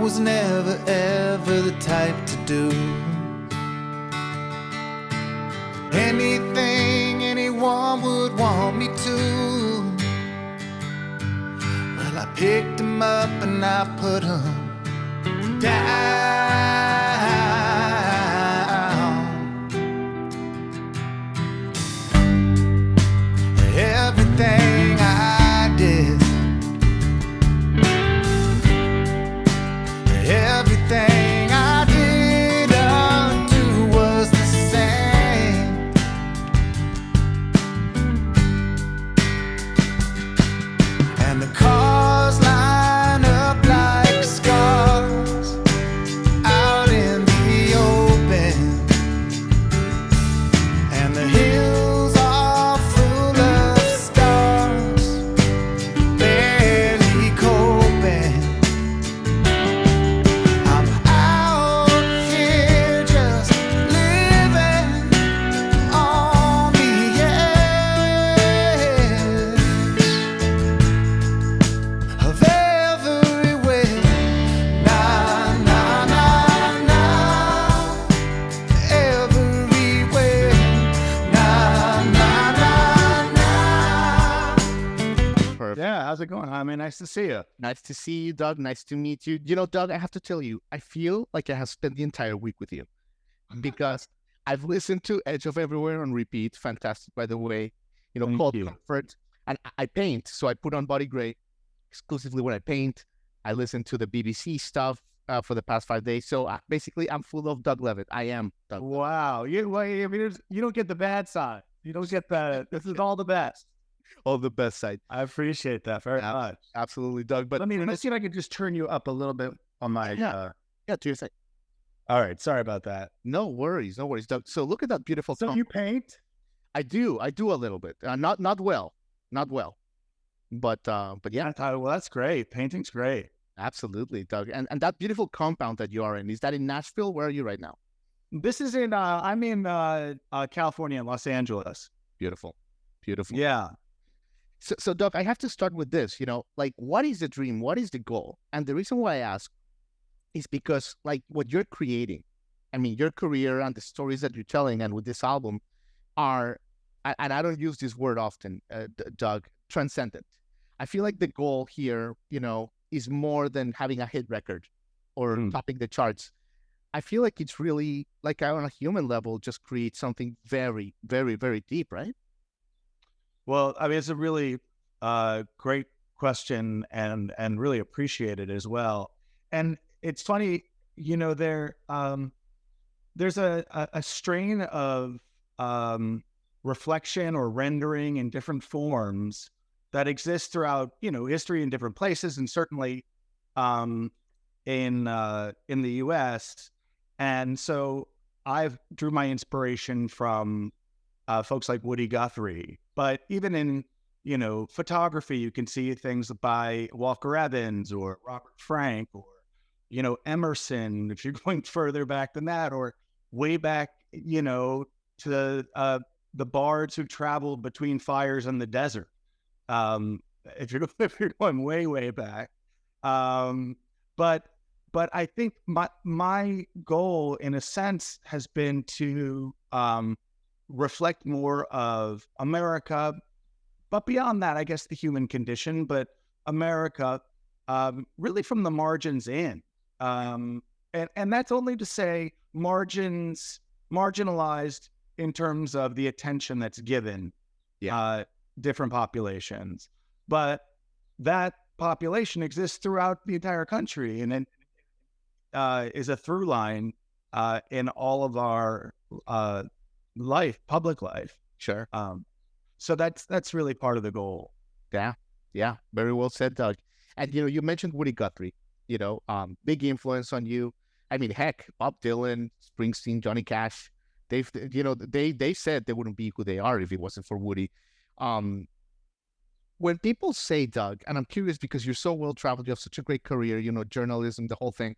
was never ever the type to do anything anyone would want me to. Well, I picked him up and I put him down. Everything I did, everything I didn't do was the same. And the cars line up like scars out in the open, and the hills are full of stars, barely coping. I'm out here just living on the edge of everywhere. Nah, nah, nah, nah. Everywhere. Nah, nah, nah, nah. Perfect. Yeah, how's it going? I mean, nice to see you. Nice to see you, Doug. Nice to meet you. You know, Doug, I have to tell you, I feel like I have spent the entire week with you because I've listened to Edge of Everywhere on repeat. Fantastic, by the way. You know, Thank called you. Comfort. And I paint, so I put on Body Gray exclusively when I paint. I listen to the BBC stuff for the past 5 days. So basically, I'm full of Doug Levitt. I am Doug. Wow. You don't get the bad side. You don't get the, this is all the best. All the best side. I appreciate that very much. Absolutely, Doug. But Let's see if I can just turn you up a little bit on my, Yeah. to your side. all right. Sorry about that. No worries, Doug. So look at that beautiful. So you paint? I do a little bit. Not well, but yeah, Well, that's great. Painting's great. absolutely, Doug. And that beautiful compound that you are in, is that in Nashville? Where are you right now? This is in, I'm in California, Los Angeles. Beautiful. Yeah. So Doug, I have to start with this. You know, like, what is the dream? What is the goal? And the reason why I ask is because, like, what you're creating, I mean, your career and the stories that you're telling, and with this album, are, and I don't use this word often, Doug, transcendent. I feel like the goal here, you know, is more than having a hit record or topping the charts. I feel like it's really, like, on a human level, just create something very, very, very deep, right? Well, I mean, it's a really great question and really appreciate it as well. And it's funny, you know, there's a strain of reflection or rendering in different forms that exists throughout, you know, history in different places, and certainly in the U.S. And so I've drew my inspiration from folks like Woody Guthrie, but even in, you know, photography, you can see things by Walker Evans or Robert Frank or, you know, Emerson, if you're going further back than that, or way back, you know, to the bards who traveled between fires in the desert. If you're going way, way back. But I think my goal, in a sense, has been to reflect more of America, but beyond that, I guess the human condition, but America, really from the margins in. And that's only to say marginalized in terms of the attention that's given different populations. But that population exists throughout the entire country, and it is a through line in all of our life, public life. Sure. So that's really part of the goal. Yeah. Very well said, Doug. And, you know, you mentioned Woody Guthrie, you know, big influence on you. I mean, heck, Bob Dylan, Springsteen, Johnny Cash, they said they wouldn't be who they are if it wasn't for Woody. When people say, Doug, and I'm curious because you're so well-traveled, you have such a great career, you know, journalism, the whole thing.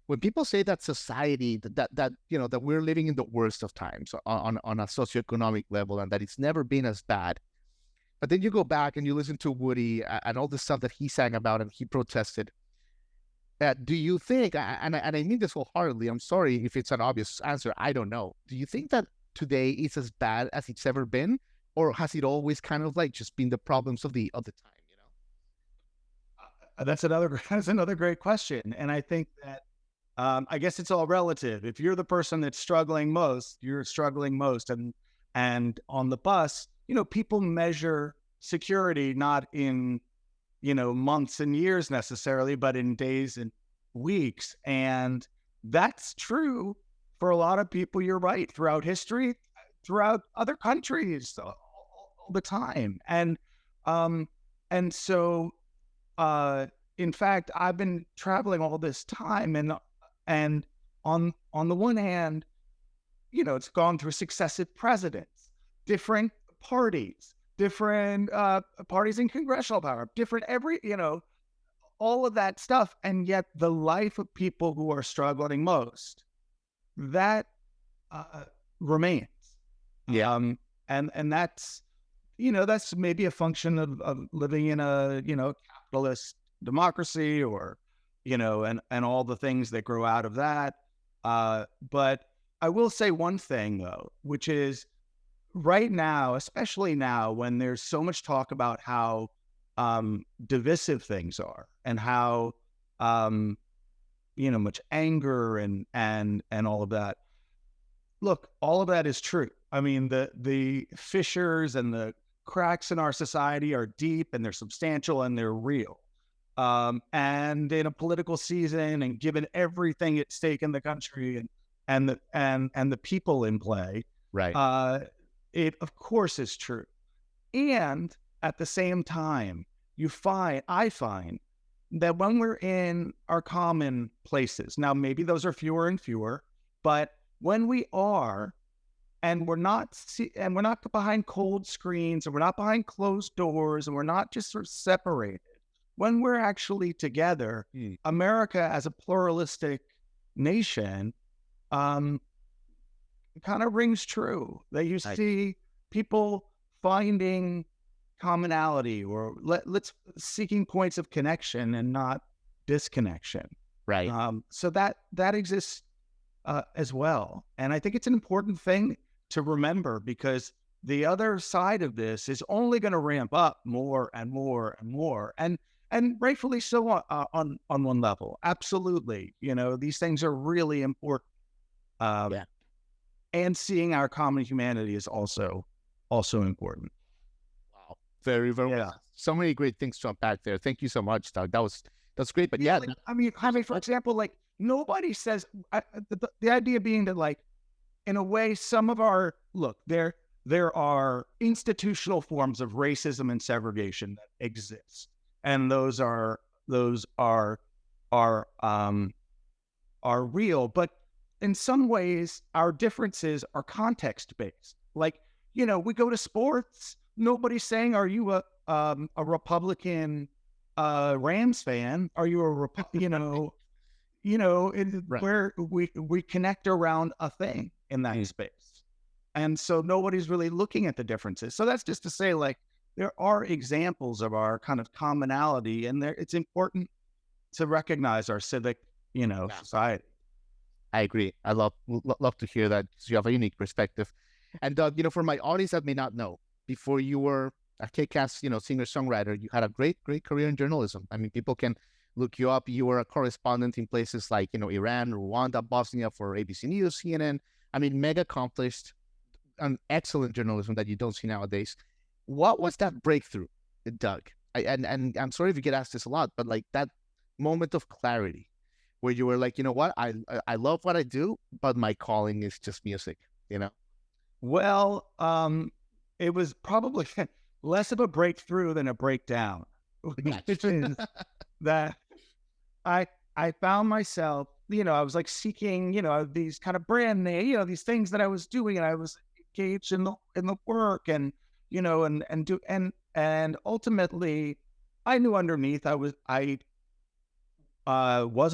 When people say that society, that you know, that we're living in the worst of times on a socioeconomic level, and that it's never been as bad, but then you go back and you listen to Woody and all the stuff that he sang about and he protested, Do you think, and I mean this wholeheartedly, I'm sorry if it's an obvious answer, I don't know. Do you think that today is as bad as it's ever been? Or has it always kind of like just been the problems of the time, you know? That's another great question. And I think that I guess it's all relative. If you're the person that's struggling most, you're struggling most. And on the bus, people measure security not in, months and years necessarily, but in days and weeks. And that's true for a lot of people. You're right. Throughout history, throughout other countries, all the time. And so, in fact, I've been traveling all this time, and on the one hand, it's gone through successive presidents, different parties, different parties in congressional power, different all of that stuff. And yet the life of people who are struggling most, that remains. Yeah. And that's, that's maybe a function of living in a, capitalist democracy, or, and all the things that grow out of that. But I will say one thing, though, which is right now, especially now when there's so much talk about how divisive things are, and how, much anger and all of that. Look, all of that is true. I mean, the fissures and the cracks in our society are deep, and they're substantial, and they're real. And in a political season, and given everything at stake in the country, and the people in play, right? It of course is true. And at the same time, I find that when we're in our common places, now maybe those are fewer and fewer, but when we are, and we're not behind cold screens, and we're not behind closed doors, and we're not just sort of separated, when we're actually together, America as a pluralistic nation, kind of rings true. That you see people finding commonality, or let's seeking points of connection and not disconnection. Right. So that exists as well. And I think it's an important thing to remember, because the other side of this is only going to ramp up more and more and more. And rightfully so on one level. Absolutely. These things are really important. And seeing our common humanity is also important. Wow. Very, very well. So many great things to unpack there. Thank you so much, Doug. That's great. But yeah, I mean, for example, like, nobody says, the idea being that, like, in a way, some of our, there are institutional forms of racism and segregation that exist. And those are real, but in some ways, our differences are context-based. Like, we go to sports. Nobody's saying, "Are you a Republican Rams fan? Are you a Right. where we connect around a thing in that space, and so nobody's really looking at the differences. So that's just to say, like, there are examples of our kind of commonality, and it's important to recognize our civic, society. I agree. I love to hear that, because you have a unique perspective. And Doug, for my audience that may not know, before you were a kick-ass, singer-songwriter, you had a great career in journalism. I mean, people can look you up. You were a correspondent in places like, Iran, Rwanda, Bosnia for ABC News, CNN. I mean, mega accomplished, an excellent journalism that you don't see nowadays. What was that breakthrough, Doug? And I'm sorry if you get asked this a lot, but like that moment of clarity where you were like, you know what, I love what I do, but my calling is just music, Well, it was probably less of a breakthrough than a breakdown, which is that I found myself, I was like seeking, these kind of brand name, these things that I was doing, and I was engaged in the work, and and ultimately I knew underneath I was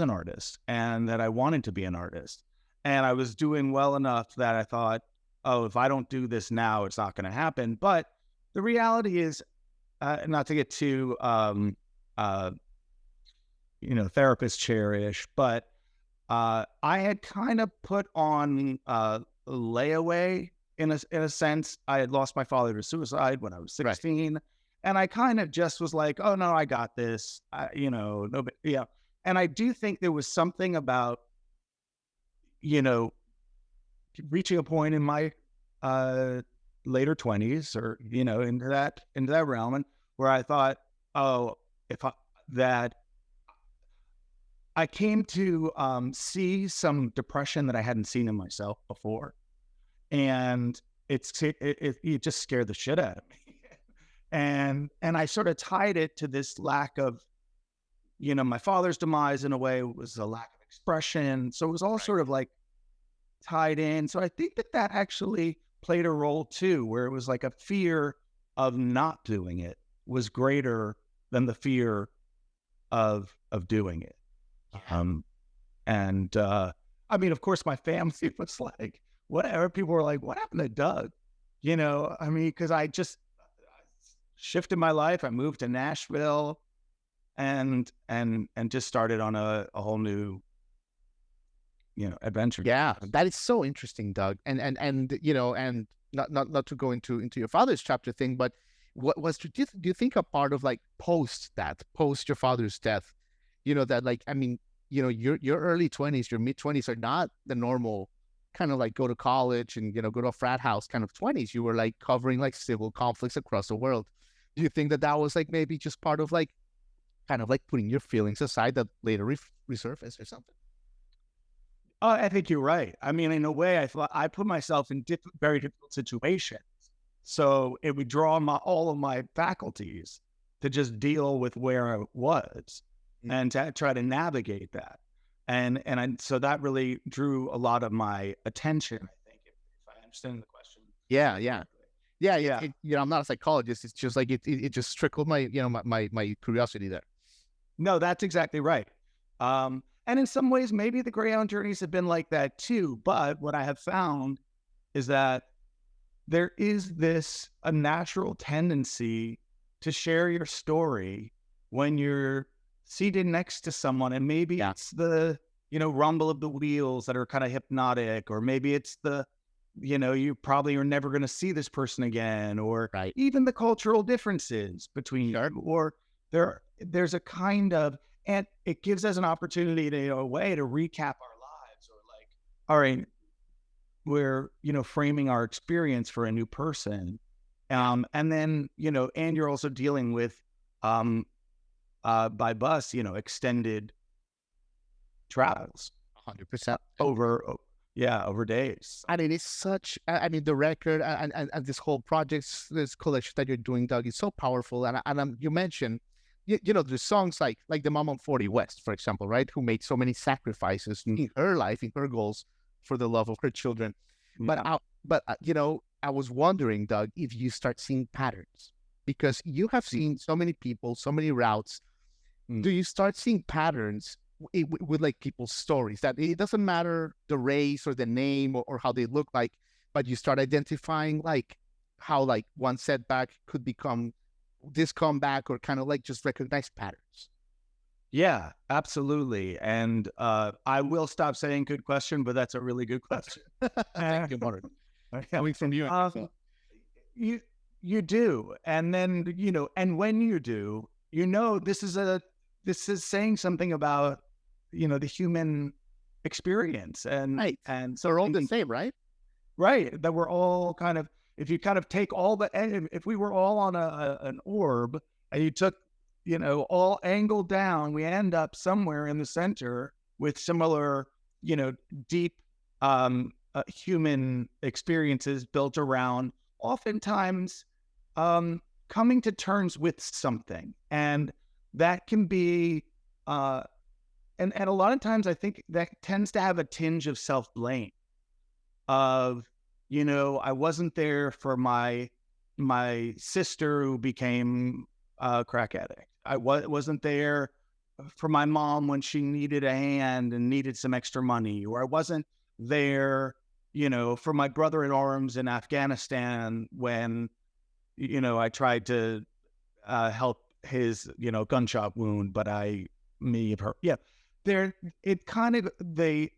an artist, and that I wanted to be an artist, and I was doing well enough that I thought, oh, if I don't do this now, it's not going to happen. But the reality is, not to get too therapists cherish. But I had kind of put on layaway in a sense. I had lost my father to suicide when I was 16. Right. And I kind of just was like, oh no, I got this, no, but yeah. And I do think there was something about, reaching a point in my later 20s or, into that realm, and where I thought, oh, that I came to see some depression that I hadn't seen in myself before. And it just scared the shit out of me. And I sort of tied it to this lack of, my father's demise in a way was a lack of expression. So it was all sort of like tied in. So I think that actually played a role too, where it was like a fear of not doing it was greater than the fear of doing it. I mean, of course, my family was like, whatever. People were like, what happened to Doug? Because I just shifted my life. I moved to Nashville and just started on a whole new, adventure. Yeah, that is so interesting, Doug. And not to go into your father's chapter thing, but what was, do you think a part of like post your father's death, that like, your early 20s, your mid 20s are not the normal kind of like go to college and, go to a frat house kind of 20s. You were like covering like civil conflicts across the world. Do you think that was like maybe just part of like, kind of like putting your feelings aside that later resurface or something? Oh, I think you're right. I mean, in a way, I thought I put myself in very difficult situations. So it would draw all of my faculties to just deal with where I was and to try to navigate that. So that really drew a lot of my attention, I think, if I understand the question. Yeah. I'm not a psychologist. It's just like, it just trickled my, my curiosity there. No, that's exactly right. And in some ways, maybe the Greyhound journeys have been like that too. But what I have found is that there is a natural tendency to share your story when you're seated next to someone. And maybe it's the, rumble of the wheels that are kind of hypnotic, or maybe it's the, you probably are never going to see this person again, or even the cultural differences between you, or there's a kind of, and it gives us an opportunity to, a way to recap our lives, or like, all right, we're, framing our experience for a new person. And then, and you're also dealing with, by bus, extended travels. 100%. Over days. And it is such, the record and this whole project, this collection that you're doing, Doug, is so powerful. And you mentioned, there's songs like the Mom on 40 West, for example, right? Who made so many sacrifices in her life, in her goals for the love of her children. Yeah. But I was wondering, Doug, if you start seeing patterns, because you have seen so many people, so many routes. Do you start seeing patterns with like people's stories, that it doesn't matter the race or the name or how they look like, but you start identifying like how like one setback could become this comeback, or kind of like just recognize patterns? Yeah, absolutely. And I will stop saying good question, but that's a really good question. Thank you, Martin. Coming from you. You do. And then, and when you do, this is saying something about, the human experience. And, right. And so we're all the same, right? Right. That we're all kind of, if you kind of take if we were all on an orb and you took, all angled down, we end up somewhere in the center with similar, deep human experiences built around oftentimes coming to terms with something. And that can be, and a lot of times I think that tends to have a tinge of self-blame of, I wasn't there for my sister who became a crack addict. I wasn't there for my mom when she needed a hand and needed some extra money, or I wasn't there, for my brother in arms in Afghanistan when, I tried to help his, gunshot wound, but I me of her. Yeah, it kind of the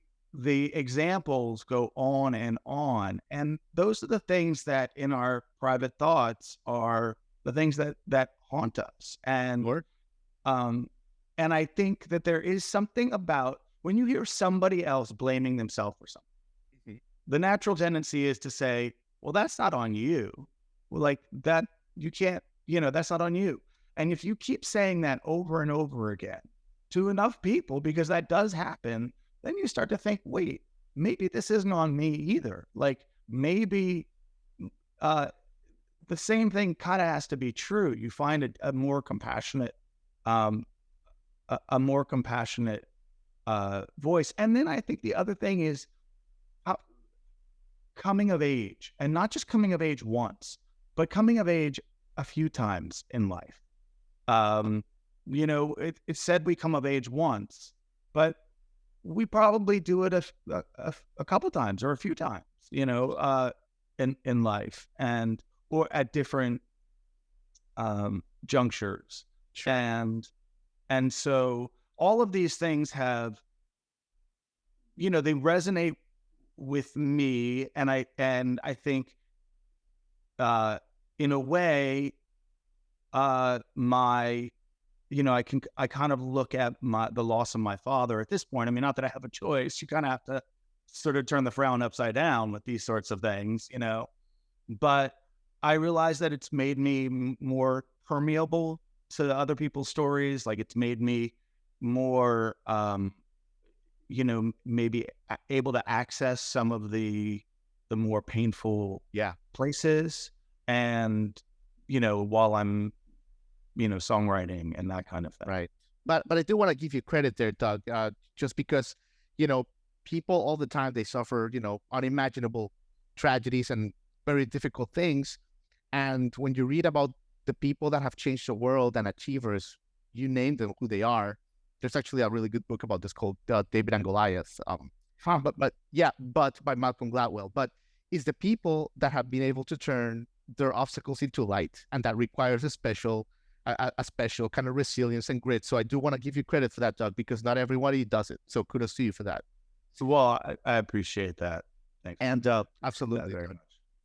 examples go on, and those are the things that in our private thoughts are the things that haunt us. And Lord. and I think that there is something about when you hear somebody else blaming themselves for something, the natural tendency is to say, well, that's not on you. Well, like that, you can't, that's not on you. And if you keep saying that over and over again to enough people, because that does happen, then you start to think, wait, maybe this isn't on me either. Like maybe the same thing kind of has to be true. You find a more compassionate, a more compassionate voice. And then I think the other thing is coming of age, and not just coming of age once, but coming of age a few times in life. It's said we come of age once, but we probably do it a couple times or a few times, in life, and or at different junctures. Sure. And so all of these things have, they resonate with me, and I think in a way I kind of look at the loss of my father at this point. I mean, not that I have a choice. You kind of have to sort of turn the frown upside down with these sorts of things, but I realize that it's made me more permeable to other people's stories. Like it's made me more maybe able to access some of the more painful places, and while I'm songwriting and that kind of thing. Right. But I do want to give you credit there, Doug, just because people all the time, they suffer unimaginable tragedies and very difficult things, and when you read about the people that have changed the world and achievers, you name them, who they are. There's actually a really good book about this called David and Goliath. But by Malcolm Gladwell. But it's the people that have been able to turn their obstacles into light, and that requires a special kind of resilience and grit. So I do want to give you credit for that, Doug, because not everybody does it. So kudos to you for that. Well, I appreciate that. Thanks. And absolutely very much.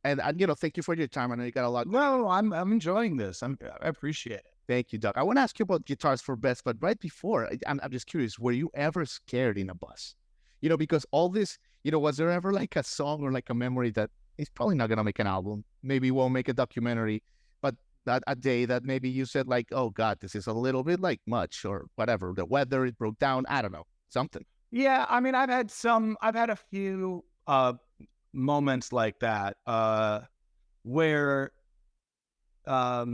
And thank you for your time. I know you got a lot. No, I'm enjoying this. I appreciate it. Thank you, Doug. I want to ask you about Guitars for Best, but right before, I'm just curious, were you ever scared in a bus? Because all this, was there ever like a song or like a memory that is probably not going to make an album, maybe won't make a documentary, but that a day that maybe you said like, oh God, this is a little bit like much, or whatever, the weather, it broke down, I don't know, something. Yeah, I mean, I've had a few moments like that where a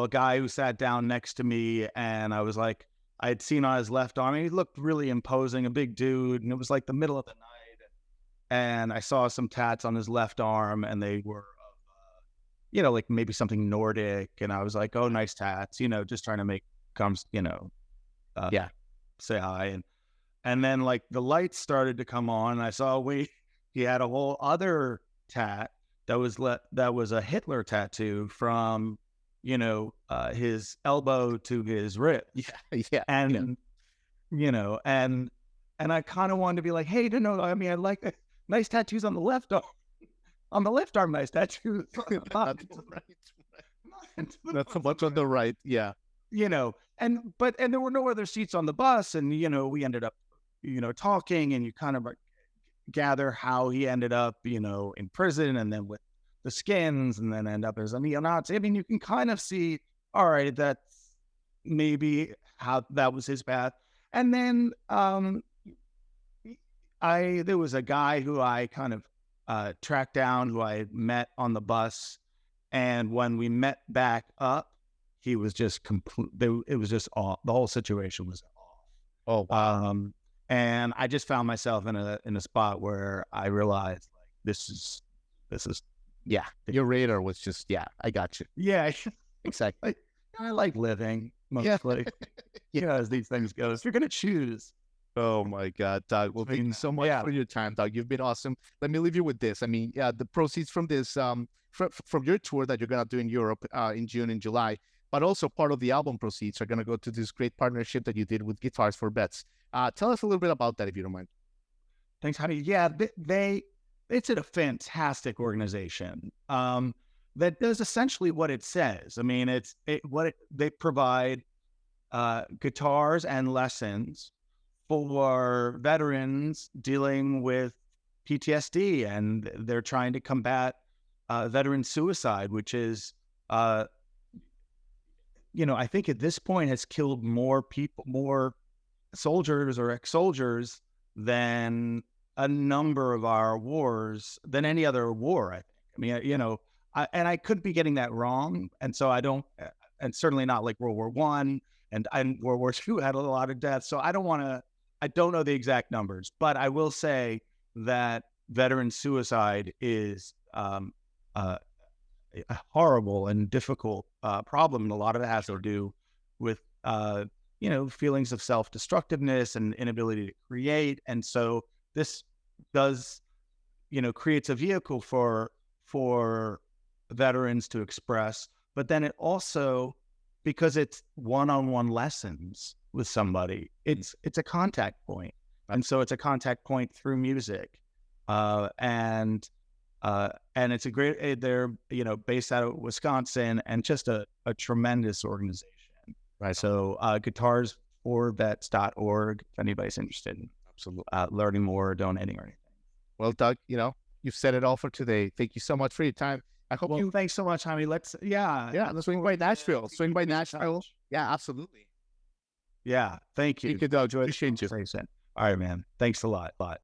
guy who sat down next to me, and I was like, I had seen on his left arm, he looked really imposing, a big dude, and it was like the middle of the night, and I saw some tats on his left arm, and they were like maybe something Nordic, and I was like, oh, nice tats, just trying to make say hi, and then like the lights started to come on, and I saw he had a whole other tat that was a Hitler tattoo from his elbow to his rib. Yeah. And and I kind of wanted to be like, hey, I mean, I like nice tattoos on the left arm. On the left arm, nice tattoos. Not so much on the right. Yeah. And there were no other seats on the bus, and we ended up talking, and you kind of gather how he ended up in prison, and then with the Skins, and then end up as a neo-Nazi. I mean, you can kind of see, all right, that's maybe how that was his path. And then there was a guy who I kind of tracked down, who I met on the bus, and when we met back up, he was just it was just off. The whole situation was off. Oh, wow. And I just found myself in a spot where I realized, like, this is. Yeah, your radar was just, I got you. Yeah, exactly. I like living, mostly. As these things go. If you're going to choose. Oh, my God, Doug. Well, thank you so much for your time, Doug. You've been awesome. Let me leave you with this. I mean, the proceeds from this, from your tour that you're going to do in Europe in June and July, but also part of the album proceeds are going to go to this great partnership that you did with Guitars for Vets. Tell us a little bit about that, if you don't mind. Thanks, honey. Yeah, it's a fantastic organization that does essentially what it says. I mean, they provide guitars and lessons for veterans dealing with PTSD, and they're trying to combat veteran suicide, which is, I think at this point has killed more people, more soldiers or ex-soldiers than a number of our wars, than any other war, I think. I mean, and I could be getting that wrong. And so I don't, and certainly not like World War I and World War II had a lot of deaths. So I don't know the exact numbers, but I will say that veteran suicide is a horrible and difficult problem. And a lot of it has to do with, feelings of self-destructiveness and inability to create. And so this does, creates a vehicle for veterans to express, but then it also, because it's one-on-one lessons with somebody, it's a contact point. And so it's a contact point through music. And it's a great, they're, based out of Wisconsin, and just a tremendous organization. Right. So, guitarsforvets.org, if anybody's interested in learning more or donating or anything. Well, Doug, you've said it all for today. Thank you so much for your time. I hope thanks so much, Jaime. Let's swing by Nashville. Swing by Nashville. Yeah, absolutely. Yeah. Thank you. Thank you, Doug. Appreciate you. All right, man. Thanks a lot.